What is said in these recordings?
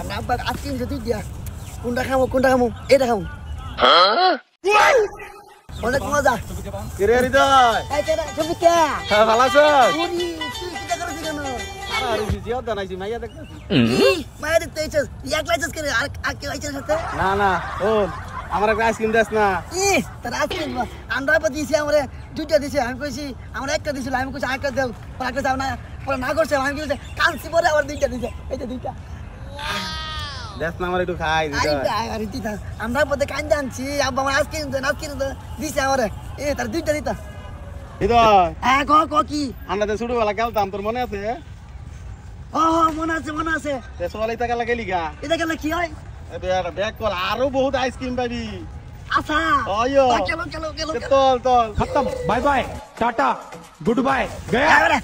আমরা আব্বা আজকে তুই দিয়া কোনটা খামো এটা খামো অনেক মজা কিরে হৃদয় এই কেডা তুমি কে হ্যাঁ ভালো আছো ওরে তুই কিটা করছিস কেন আরে জিও দানাইছি মাইয়া দেখতেছি মায়া দেখতে আইছস এক লাইছস করে আর কে আইছস সাথে না ও আমার একটা আইসক্রিম দেস না তার আইসক্রিম আমরা পা দিছি আমারে দুইটা দিছে আমি কইছি আমরা একটা দিছিল আমি কইছি আরেকটা দাও আরেকটা দাও না পরে না করছে আমি কইছি কাঁচি পরে আবার দুইটা দিছে এই যে দুইটা দেস না আমার একটু খাই আরে দিতা আমরা পথে কান জানছি আব্বা আমার আইসক্রিম দিছে আমারে তার দুইটা দিতা হৃদয় হ্যাঁ ক কি আমরা তো ছোটবেলা খেলতাম তোর মনে আছে মনে আছে ছোটবেলা ইতা খেলা গেলি গা এটা গেলে কি হয় ব্যাক কর আরো বহুত আইসক্রিম পাবি আচ্ছা আয়ো চলো চল खत्म bye bye tata good bye गया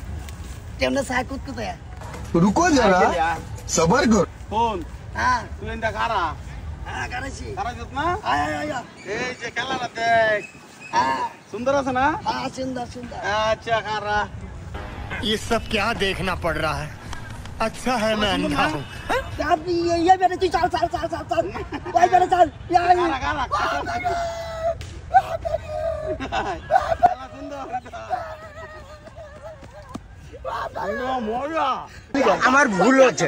কেমনে সাই কুত रुको जरा सबर करो ফোন হ্যাঁ তুই এটা খারা করেছি খারাইছিস না আয় এই যে খেলাটা দেখ সুন্দর আছে না সুন্দর আচ্ছা খারা ये सब क्या देखना पड़ रहा है अच्छा है मैं अंधा हूँ আপনি ये বেরে তুই চল ওই বেরে চল খারা সুন্দর মজা আমার ভুল হচ্ছে